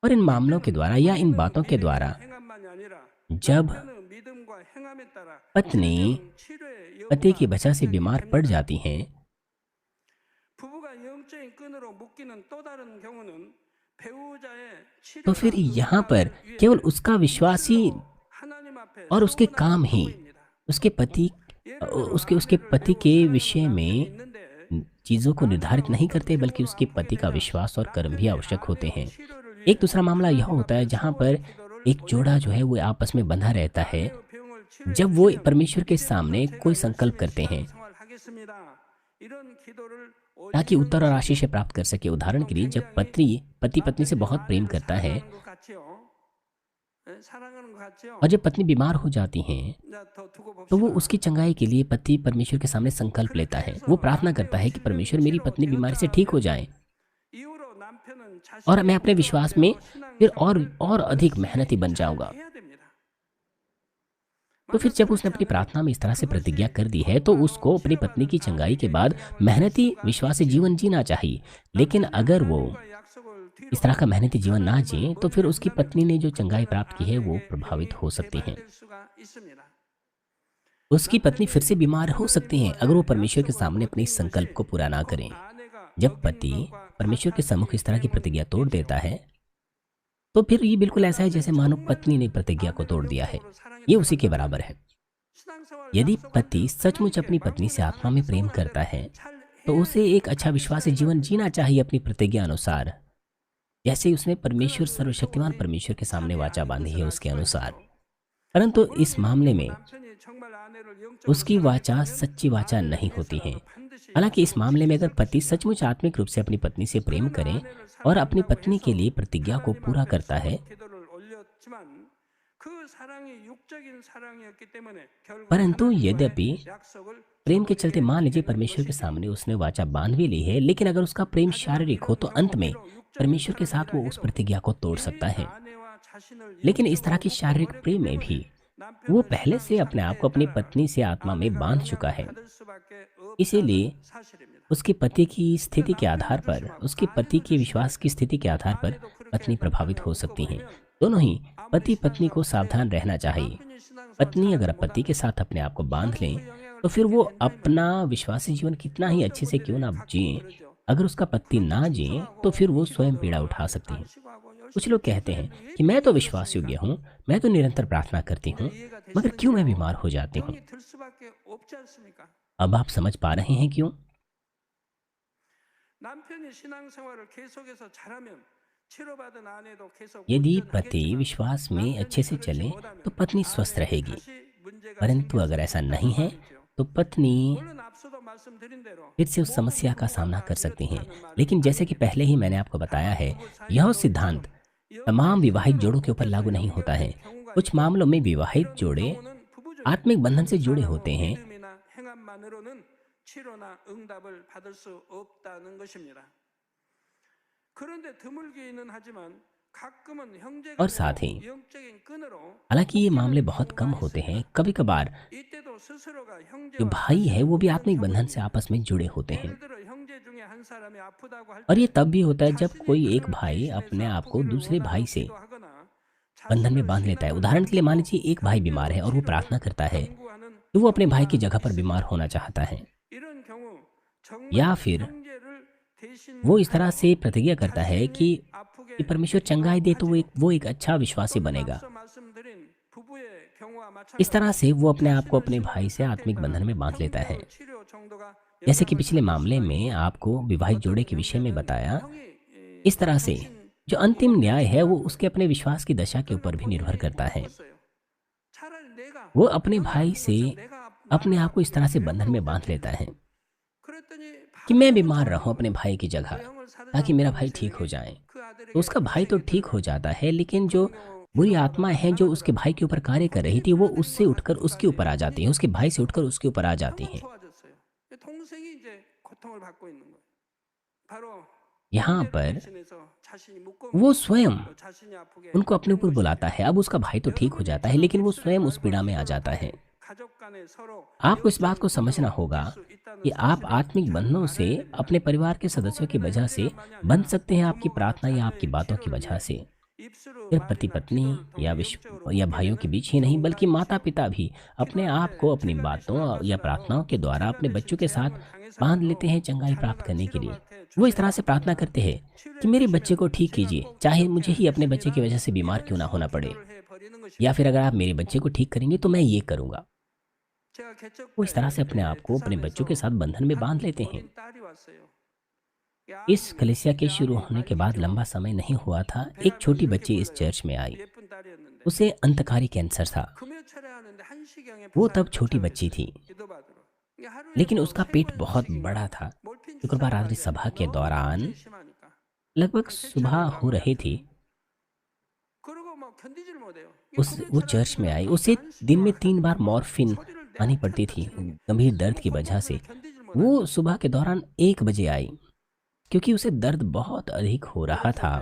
और इन मामलों के द्वारा या इन बातों के द्वारा जब पत्नी पति की वजह से बीमार पड़ जाती हैं, तो फिर यहाँ पर केवल उसका विश्वासी और उसके काम ही उसके पति के विषय में चीज़ों को निर्धारित नहीं करते, बल्कि उसके पति का विश्वास और कर्म भी आवश्यक होते हैं। एक दूसरा मामला यह होता है जहाँ पर एक जोड़ा जो है वो आपस में बंधा रहता है जब वो परमेश्वर के सामने कोई संकल्प करते हैं ताकि उत्तर और आशीष प्राप्त कर सके। उदाहरण के लिए, जब पति पत्नी से बहुत प्रेम करता है और जब पत्नी बीमार हो जाती हैं तो वो उसकी चंगाई के लिए पति परमेश्वर के सामने संकल्प लेता है। वो प्रार्थना करता है कि परमेश्वर मेरी पत्नी बीमारी से ठीक हो जाए और मैं अपने विश्वास में फिर और अधिक मेहनती बन जाऊंगा। तो फिर जब उसने अपनी प्रार्थना में इस तरह से प्रतिज्ञा कर दी है तो उसको अपनी पत्नी की चंगाई के बाद मेहनती विश्वासी जीवन जीना चाहिए। लेकिन अगर वो इस तरह का मेहनती जीवन ना जिए तो फिर उसकी पत्नी ने जो चंगाई प्राप्त की है वो प्रभावित हो सकती है। उसकी पत्नी फिर से बीमार हो सकती हैं अगर वो परमेश्वर के सामने अपने इस संकल्प को पूरा ना करें। जब पति परमेश्वर के सम्मुख इस तरह की प्रतिज्ञा तोड़ देता है, तो फिर ये बिल्कुल ऐसा है जैसे मानो पत्नी ने प्रतिज्ञा को तोड़ दिया है। ये उसी के बराबर है। यदि पति सचमुच अपनी पत्नी से आत्मा में प्रेम करता है, तो उसे एक अच्छा विश्वासी जीवन जीना चाहिए अपनी प्रतिज्ञा अनुसार, जैसे उसने परमेश्वर सर्वशक्तिमान परमेश्वर के सामने वाचा बांधी है उसके अनुसार। परंतु इस मामले में उसकी वाचा सच्ची वाचा नहीं होती है। हालांकि इस मामले में अगर पति सचमुच आत्मिक रूप से अपनी पत्नी से प्रेम करें और अपनी पत्नी के लिए प्रतिज्ञा को पूरा करता है, परंतु यद्यपि प्रेम के चलते मान लीजिए परमेश्वर के सामने उसने वाचा बांध भी ली है, लेकिन अगर उसका प्रेम शारीरिक हो तो अंत में परमेश्वर के साथ वो उस प्रतिज्ञा को तोड़ सकता है। लेकिन इस तरह की शारीरिक प्रेम में भी वो पहले से अपने आप को अपनी पत्नी से आत्मा में बांध चुका है। इसीलिए उसके पति की स्थिति के आधार पर, उसके पति के विश्वास की स्थिति के आधार पर पत्नी प्रभावित हो सकती हैं। दोनों ही पति पत्नी को सावधान रहना चाहिए। पत्नी अगर पति के साथ अपने आप को बांध लें, तो फिर वो अपना विश्वासी जीवन कितना ही अच्छे से क्यों ना जिए, अगर उसका पति ना जिए तो फिर वो स्वयं पीड़ा उठा सकती हैं। कुछ लोग कहते हैं कि मैं तो विश्वास योग्य हूँ, मैं तो निरंतर प्रार्थना करती हूँ, मगर क्यों मैं बीमार हो जाती हूँ? अब आप समझ पा रहे हैं क्यों? यदि पति विश्वास में अच्छे से चले तो पत्नी स्वस्थ रहेगी, परंतु अगर ऐसा नहीं है तो पत्नी फिर से उस समस्या का सामना कर सकती हैं। लेकिन जैसे कि पहले ही मैंने आपको बताया है, यह सिद्धांत तमाम विवाहित जोड़ों के ऊपर लागू नहीं होता है। कुछ मामलों में विवाहित जोड़े आत्मिक बंधन से जुड़े होते हैं और साथ ही, हालांकि ये मामले बहुत कम होते हैं, कभी कभार जो भाई है वो भी आत्मिक बंधन से आपस में जुड़े होते हैं। और ये तब भी होता है जब कोई एक भाई अपने आप को दूसरे भाई से बंधन में बांध लेता है। उदाहरण के लिए मान लीजिए एक भाई बीमार है और वो प्रार्थना करता है कि वो अपने भाई की जगह पर बीमार होना चाहता है, या फिर वो इस तरह से प्रतिज्ञा करता है कि परमेश्वर चंगाई दे तो वो एक अच्छा विश्वासी बनेगा। इस तरह से वो अपने आप को अपने भाई से आत्मिक बंधन में बांध लेता है। जैसे कि पिछले मामले में आपको विवाहित जोड़े के विषय में बताया, इस तरह से जो अंतिम न्याय है वो उसके अपने विश्वास की दशा के ऊपर भी निर्भर करता है। वो अपने भाई से अपने आप को इस तरह से बंधन में बांध लेता है कि मैं बीमार रहूं अपने भाई की जगह, ताकि मेरा भाई ठीक हो जाए। तो उसका भाई तो ठीक हो जाता है, लेकिन जो बुरी आत्मा है जो उसके भाई के ऊपर कार्य कर रही थी वो उससे उठकर उसके ऊपर आ जाती है, उसके भाई से उठकर उसके ऊपर आ जाती हैं। यहाँ पर वो स्वयं उनको अपने ऊपर बुलाता है। अब उसका भाई तो ठीक हो जाता है, लेकिन वो स्वयं उस पीड़ा में आ जाता है। आपको इस बात को समझना होगा कि आप आत्मिक बंधनों से अपने परिवार के सदस्यों की वजह से बंध सकते हैं, आपकी प्रार्थना या आपकी बातों की वजह से। सिर्फ पति पत्नी या भाइयों के बीच ही नहीं, बल्कि माता पिता भी अपने आप को अपनी बातों या प्रार्थनाओं के द्वारा अपने बच्चों के साथ बांध लेते हैं चंगाई प्राप्त करने के लिए। वो इस तरह से प्रार्थना करते हैं कि मेरे बच्चे को ठीक कीजिए, चाहे मुझे ही अपने बच्चे की वजह से बीमार क्यों ना होना पड़े, या फिर अगर आप मेरे बच्चे को ठीक करेंगे तो मैं ये करूँगा। वो इस तरह से अपने आप को अपने बच्चों के साथ बंधन में बांध लेते हैं। इस कलीसिया के शुरू होने के बाद लंबा समय नहीं हुआ था, एक छोटी बच्ची इस चर्च में आई। उसे अंतकारी कैंसर था। वो तब छोटी बच्ची थी, लेकिन उसका पेट बहुत बड़ा था। शुक्रवार रात्रि सभा के दौरान लगभग सुबह हो रही थी, वो चर्च में आई। उसे दिन में 3 बार मॉर्फिन आनी पड़ती थी गंभीर दर्द की वजह से। वो सुबह के दौरान 1 बजे आई क्योंकि उसे दर्द बहुत अधिक हो रहा था।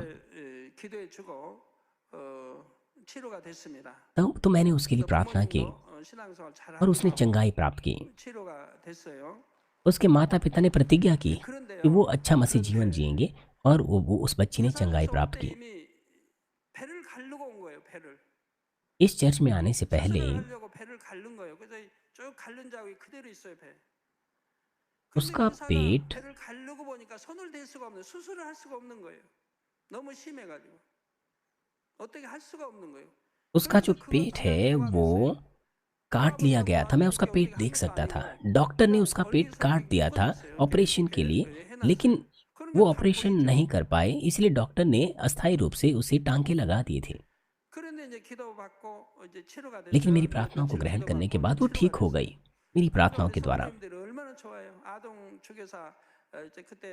तो मैंने उसके लिए प्रार्थना की और उसने चंगाई प्राप्त की। उसके माता पिता ने प्रतिज्ञा की कि वो अच्छा मसीह जीवन जिएंगे और वो उस बच्ची ने चंगाई प्राप्त की। इस चर्च में आने से पहले 쭉 갈른 자국이 그대로 있어요, 배. 근데 उसका 의사가 पेट 배를 가르고 보니까 손을 댈 수가 없는, 수술을 할 수가 없는 거예요. 너무 심해가지고 어떻게 할 수가 없는 거예요. उसका जो 그래서 그걸 पेट है 부작용이 वो 됐어요. काट लिया गया था। मैं उसका 그게 पेट 어떻게 देख 한 것도 सकता था। 아니고 डॉक्टर ने 그냥 उसका पेट काट 얼기설기 दिया था 묶어놨어요. ऑपरेशन के लिए, 이렇게 लेकिन 해놨어요. वो 그러니까 ऑपरेशन 파열이죠. नहीं कर पाए, इसलिए डॉक्टर ने अस्थायी रूप से उसे टांके लगा दिए थे। 그런데 이제 기도받고 이제 치료가 लेकिन मेरी 됐어요. प्रार्थनाओं को 며칠 ग्रहण करने के 기도받고 बाद 이제 वो 치료가 ठीक हो 됐어요. गई, मेरी 그러니까 प्रार्थनाओं 우리 के द्वारा। 성도님들이 얼마나 좋아요. 아동 주교사 이제 그때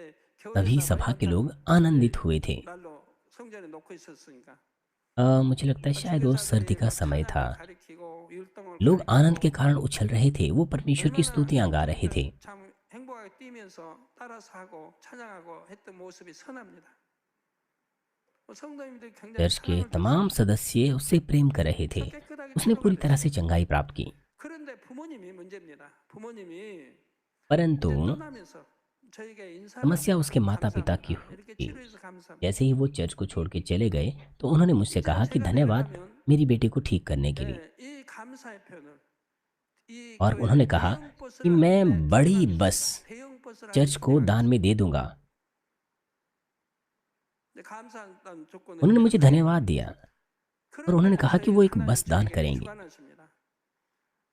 तभी 교회에다가 सभा के लोग 연탄 आनंदित 이제 हुए थे। 날로 성전에 놓고 있었으니까 मुझे लगता है शायद वो सर्दी 주교사들이 का 막 समय था। 찬양을 가리키고 율동을 लोग आनंद के 가리키고 कारण उछल रहे थे, वो परमेश्वर की 얼마나 स्तुतियां गा रहे थे। 참 행복하게 뛰면서 따라서 하고 찬양하고 했던 모습이 선합니다. 성도님들이 굉장히 चर्च के 사랑을 तमाम 줬어요. सदस्य उससे प्रेम कर रहे थे। 깨끗하게 उसने 치료가 पूरी तरह 됐어요. से चंगाई प्राप्त की। 그런데 부모님이 문제입니다. 부모님이 परंतु 이제 떠나면서 저에게 인사를 समस्या 합니다. उसके माता पिता की 감사합니다. 이렇게 हुई। 치료해서 감사합니다. जैसे ही वो चर्च को छोड़ के चले गए तो उन्होंने मुझसे 이제 कहा कि 제가 धन्यवाद 내려가면 मेरी बेटी को ठीक करने के लिए। 이 감사의 표현을 이 और 교회에 उन्होंने कहा 대형 कि 버스를 한 मैं 대 बड़ी बस 기증하겠습니다. 대형 버스를 한 चर्च 대 को दान 기증하겠습니다. में दे दूंगा। 근데 감사한 조건은 उन्होंने मुझे 있는데 धन्यवाद दिया और उन्होंने 그런데 कहा कि 저희 वो एक 하나님 बस दान 저에게 करेंगे। 주관하십니다.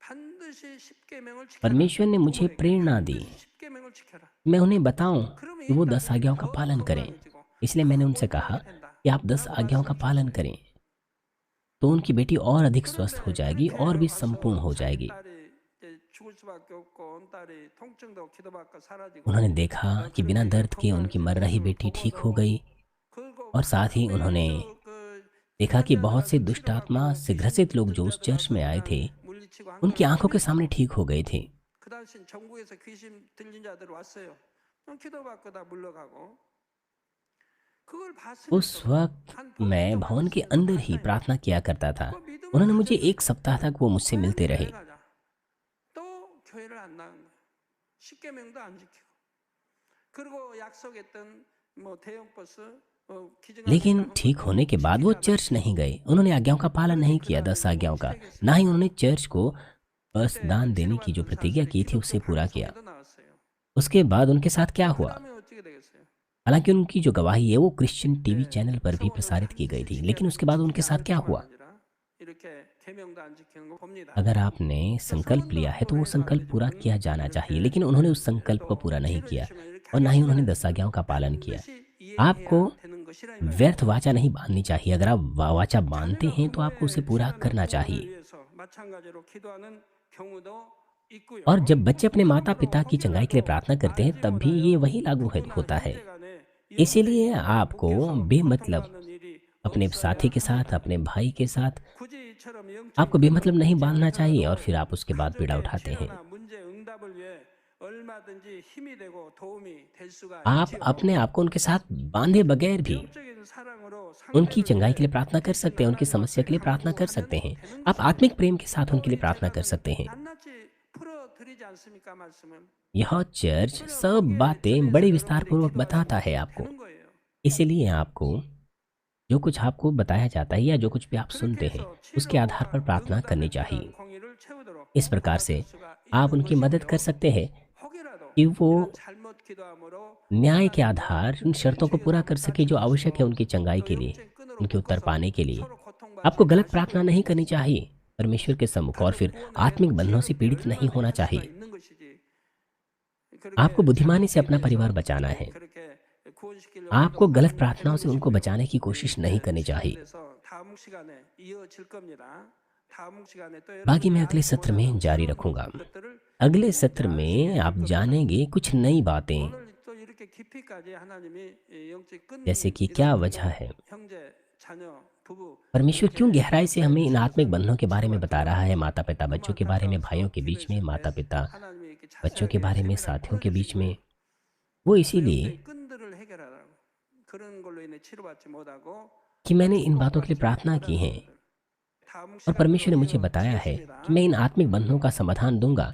반드시 십계명을 지켜라. परमेश्वर ने मुझे 부모에게 प्रेरणा दी, 반드시 십계명을 지켜라. मैं उन्हें बताऊं 그러면 कि 이 वो 10 딸이 आज्ञाओं का 더 पालन करें। 건강해지고 इसलिए मैंने उनसे 더 कहा 건강하게 된다. कि आप 10 라고 आज्ञाओं का पालन 말씀을 करें, 주셨어요. तो उनकी बेटी और अधिक स्वस्थ हो 그런데 जाएगी 그렇게 और भी 와서 संपूर्ण हो 자기 जाएगी। 딸이 이제 죽을 수밖에 없고 온 딸이 통증도 기도받고 사라지고 उन्होंने देखा कि बिना 그렇게 दर्द के उनकी मर रही 건강해진 बेटी 모습을 ठीक हो 보고도 गई 그리고 और साथ ही उन्होंने देखा कि बहुत से दुष्ट आत्मा से ग्रसित लोग जो उस चर्च में आए थे 물리치고 한 उनकी 걸 आंखों के 보면서 सामने ठीक हो गए थे। 그 당시 전국에서 귀신 들린 자들 왔어요. 기도받고 다 물러가고 그걸 उस 봤으면서도 वक्त 한 मैं 보름 भवन के 동안 अंदर ही 봤다니까. प्रार्थना किया करता था। 그 믿음을 उन्होंने मुझे 가졌는데 एक सप्ताह तक वो मुझसे 왜 मिलते 교회 रहे। 가자? 또 교회를 안 나간 거예요. 십계명도 안 지키고 그리고 약속했던 뭐 대형 버스 लेकिन ठीक होने के बाद वो चर्च नहीं गए, उन्होंने आज्ञाओं का पालन नहीं किया, 10 आज्ञाओं का, ना ही उन्होंने चर्च को बस दान देने की जो प्रतिज्ञा की थी उसे पूरा किया। उसके बाद उनके साथ क्या हुआ? हालांकि उनकी जो गवाही है वो क्रिश्चियन टीवी चैनल पर भी प्रसारित की गई थी, लेकिन उसके बाद उनके साथ क्या हुआ? अगर आपने संकल्प लिया है तो वो संकल्प पूरा किया जाना चाहिए, लेकिन उन्होंने उस संकल्प को पूरा नहीं किया और ना ही उन्होंने 10 आज्ञाओं का पालन किया। आपको व्यर्थ वाचा नहीं बांधनी चाहिए। अगर आप वाचा बांधते हैं तो आपको उसे पूरा करना चाहिए। और जब बच्चे अपने माता पिता की चंगाई के लिए प्रार्थना करते हैं तब भी ये वही लागू होता है। इसीलिए आपको बेमतलब अपने साथी के साथ, अपने भाई के साथ आपको बेमतलब नहीं बांधना चाहिए और फिर आप उसके बाद पीड़ा उठाते हैं। आप अपने आप को उनके साथ बांधे बगैर भी उनकी चंगाई के लिए प्रार्थना कर सकते हैं, उनकी समस्या के लिए प्रार्थना कर सकते हैं। आप आत्मिक प्रेम के साथ उनके लिए प्रार्थना कर सकते हैं। यह चर्च सब बातें बड़े विस्तार पूर्वक बताता है आपको। इसलिए आपको जो कुछ आपको बताया जाता है या जो कुछ भी आप सुनते हैं उसके आधार पर प्रार्थना करनी चाहिए। इस प्रकार से आप उनकी मदद कर सकते हैं कि वो न्याय के आधार उन शर्तों को पूरा कर सके जो आवश्यक है उनकी चंगाई के लिए, उनके उत्तर पाने के लिए। आपको गलत प्रार्थना नहीं करनी चाहिए परमेश्वर के सम्मुख और फिर आत्मिक बंधनों से पीड़ित नहीं होना चाहिए। आपको बुद्धिमानी से अपना परिवार बचाना है। आपको गलत प्रार्थनाओं से उनको बचाने की कोशिश नहीं करनी चाहिए। बाकी मैं अगले सत्र में जारी रखूंगा। अगले सत्र में आप जानेंगे कुछ नई बातें, जैसे कि क्या वजह है, परमेश्वर क्यों गहराई से हमें इन आत्मिक बंधनों के बारे में बता रहा है, माता पिता बच्चों के बारे में, भाइयों के बीच में, माता पिता बच्चों के बारे में, साथियों के बीच में। वो इसीलिए कि मैंने इन बातों के लिए प्रार्थना की है और परमेश्वर ने मुझे बताया है कि मैं इन आत्मिक बंधनों का समाधान दूंगा।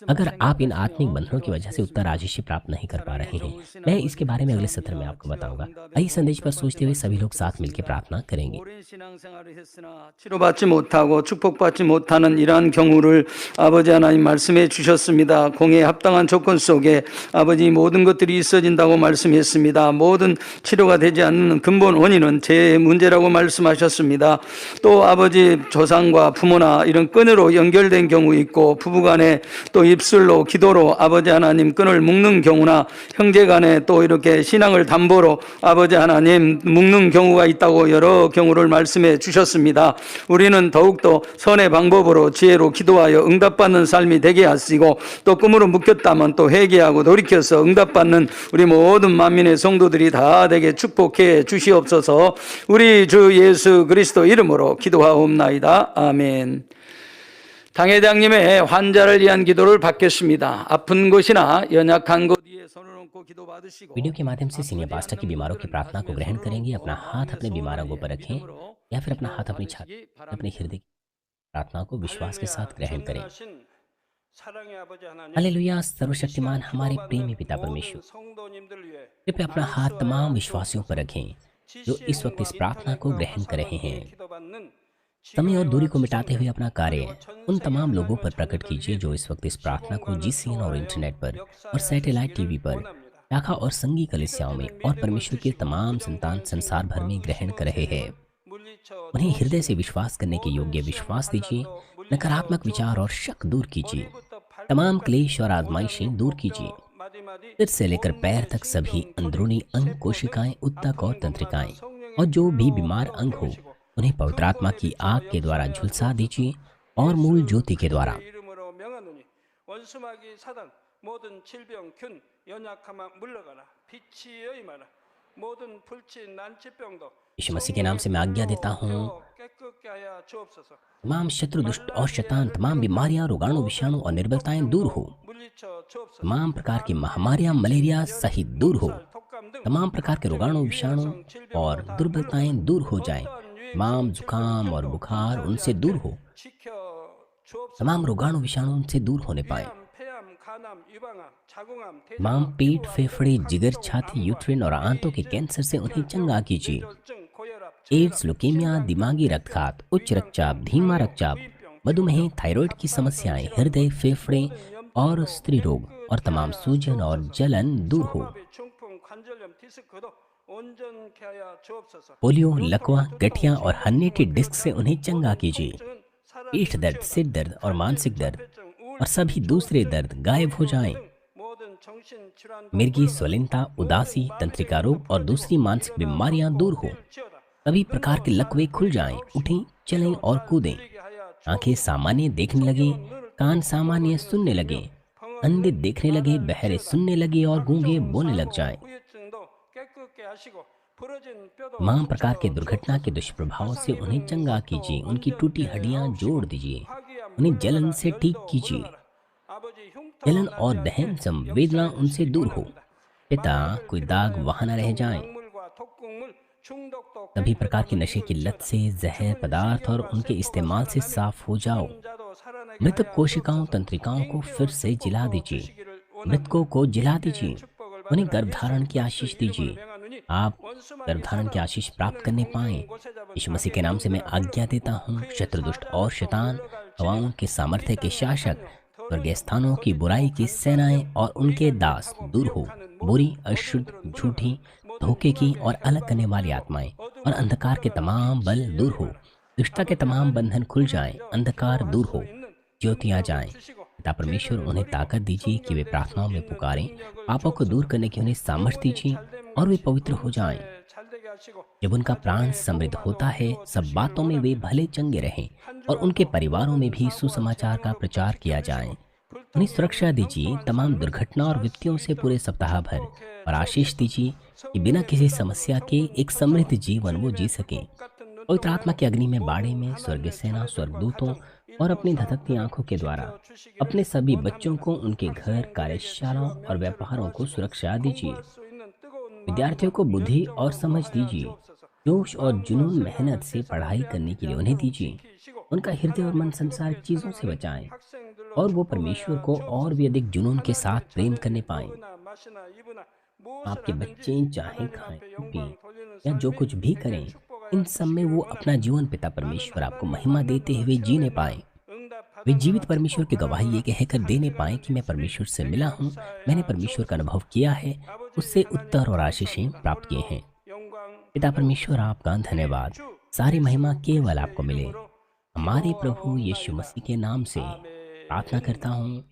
अगर आप इन आत्मिक बंधनों की वजह से उत्तर आजीशी प्राप्त नहीं कर पा रहे हैं, मैं इसके बारे में अगले सत्र में आपको बताऊंगा। आइए संदेश पर सोचते हुए सभी लोग साथ मिलकर प्रार्थना करेंगे। 오랜 신앙생활을 했으나 치료받지 못하고 축복받지 못하는 이러한 경우를 아버지 하나님 말씀해 주셨습니다. 공에 합당한 조건 속에 아버지 모든 것들이 있어진다고 말씀했습니다. 모든 치료가 되지 않는 근본 원인은 제 문제라고 말씀하셨습니다. 또 아버지 조상과 부모나 이런 끈으로 연결된 경우 있고 부부간에 또 입술로 기도로 아버지 하나님 끈을 묶는 경우나 형제간에 또 이렇게 신앙을 담보로 아버지 하나님 묶는 경우가 있다고 여러 경우를 말씀해 주셨습니다. 우리는 더욱더 선의 방법으로 지혜로 기도하여 응답받는 삶이 되게 하시고 또 꿈으로 묶였다면 또 회개하고 돌이켜서 응답받는 우리 모든 만민의 성도들이 다 되게 축복해 주시옵소서. 우리 주 예수 그리스도 이름으로 기도하옵나이다. 아멘. 당회장님의 환자를 위한 기도를 받겠습니다. 아픈 곳이나 연약한 곳 위에 손을 얹고 기도 받으시고 वीडियो के माध्यम से सीनियर पास्टर की बीमारों की प्रार्थना को ग्रहण करेंगे। अपना हाथ अपने बीमारों को पर रखें या फिर अपना हाथ अपनी छाती अपने हृदय की प्रार्थना को विश्वास के साथ ग्रहण करें। हालेलुया। सर्वशक्तिमान हमारे प्रेमी पिता परमेश्वर, कृपया अपना हाथ तमाम विश्वासियों पर रखें जो इस वक्त इस प्रार्थना को ग्रहण कर रहे हैं। समय और दूरी को मिटाते हुए अपना कार्य उन तमाम लोगों पर प्रकट कीजिए जो इस वक्त इस प्रार्थना को GCN और इंटरनेट पर और सैटेलाइट टीवी पर शाखा और संघी कलीसियाओं में और परमेश्वर के तमाम संतान संसार भर में ग्रहण कर रहे हैं। उन्हें हृदय से विश्वास करने के योग्य विश्वास दीजिए। नकारात्मक विचार और शक दूर कीजिए। तमाम क्लेश और आजमाइशें दूर कीजिए। सिर से लेकर पैर तक सभी अंदरूनी अंग, कोशिकाएं, उत्तक और तंत्रिकाएं और जो भी बीमार अंग हो उन्हें पवित्र आत्मा की आग के द्वारा झुलसा दीजिए और मूल ज्योति के द्वारा यीशु मसीह के नाम से मैं आज्ञा देता हूँ, तमाम शत्रु, दुष्ट और शैतान, तमाम बीमारियां, रोगाणु, विषाणु और निर्बलताएं दूर हो। तमाम प्रकार की महामारियां, मलेरिया सहित दूर हो। तमाम प्रकार के रोगाणु, विषाणु और दुर्बलताएं दूर हो जाएं। तमाम जुकाम और बुखार उनसे दूर हो। तमाम रोगाणु, विषाणु उनसे दूर होने पाए। तमाम पेट, फेफड़े, जिगर, छाती, यूट्रिन और आंतों के कैंसर से उन्हें चंगा कीजिए। एड्स, लुकेमिया, दिमागी रक्तघात, उच्च रक्तचाप, धीमा रक्तचाप, मधुमेह, थायराइड की समस्याएं, हृदय, फेफड़े और स्त्री रोग और तमाम सूजन और जलन दूर हो। पोलियो, लकवा, गठिया और हन्नेटी डिस्क से उन्हें चंगा कीजिए। पीठ दर्द, सिर दर्द और मानसिक दर्द और सभी दूसरे दर्द गायब हो जाएं। मिर्गी, स्वलिनता, उदासी, तंत्रिका रोग और दूसरी मानसिक बीमारियां दूर हो। सभी प्रकार के लकवे खुल जाएं, उठें, चलें और कूदें। आंखें सामान्य देखने लगे, कान सामान्य सुनने लगे, अंधे देखने लगे, बहरे सुनने लगे और गूंगे बोलने लग जाएं। तमाम प्रकार के दुर्घटना के दुष्प्रभाव से उन्हें चंगा कीजिए। उनकी टूटी हड्डियां जोड़ दीजिए। उन्हें जलन से ठीक कीजिए। जलन और दहन संवेदना उनसे दूर हो। पिता, कोई दाग वहां न रह जाएं। सभी प्रकार के नशे की लत से, जहर पदार्थ और उनके इस्तेमाल से साफ हो जाओ। मृतक कोशिकाओं, तंत्रिकाओं को फिर से जिला दीजिए। मृतकों को जिला दीजिए। उन्हें गर्भधारण की आशीष दीजिए। आप गर्भधारण की आशीष प्राप्त करने पाएं। यीशु मसीह के नाम से मैं आज्ञा देता हूँ, शत्रु, दुष्ट और शैतान, हवाओं के सामर्थ्य के शासक, स्वर्गीय स्थानों की बुराई की सेनाएं और उनके दास दूर हो। बुरी, अशुद्ध, झूठी, धोखे की और अलग करने वाली आत्माएं और अंधकार के तमाम बल दूर हो। दुष्टता के तमाम बंधन खुल जाएं। अंधकार दूर हो, ज्योति आ जाएं। पिता परमेश्वर, उन्हें ताकत दीजिए कि वे प्रार्थनाओं में पुकारें। पापों को दूर करने की उन्हें सामर्थ्य दीजिए और वे पवित्र हो जाएं। जब उनका प्राण समृद्ध होता है, सब बातों में वे भले चंगे रहें और उनके परिवारों में भी सुसमाचार का प्रचार किया जाए। उन्हें सुरक्षा दीजिए तमाम दुर्घटना और विपत्तियों से पूरे सप्ताह भर, और आशीष दीजिए कि बिना किसी समस्या के एक समृद्ध जीवन वो जी सकें। पवित्र आत्मा की अग्नि में, बाड़े में, स्वर्गीय सेना, स्वर्गदूतों और अपनी धधकती आंखों के द्वारा अपने सभी बच्चों को, उनके घर, कार्यशालाओं और व्यापारों को सुरक्षा दीजिए। विद्यार्थियों को बुद्धि और समझ दीजिए जोश और जुनून मेहनत से पढ़ाई करने के लिए उन्हें दीजिए। उनका हृदय और मन संसार चीज़ों से बचाएं और वो परमेश्वर को और भी अधिक जुनून के साथ प्रेम करने पाएं। आपके बच्चे चाहे खाएं पिएं या जो कुछ भी करें, इन सब में वो अपना जीवन पिता परमेश्वर आपको महिमा देते हुए जीने पाएं। वे जीवित परमेश्वर की गवाही ये कहकर देने पाएं कि मैं परमेश्वर से मिला हूँ, मैंने परमेश्वर का अनुभव किया है, उससे उत्तर और आशीषें प्राप्त किए हैं। पिता परमेश्वर, आपका धन्यवाद। सारी महिमा केवल आपको मिले। हमारे प्रभु यीशु मसीह के नाम से प्रार्थना करता हूँ,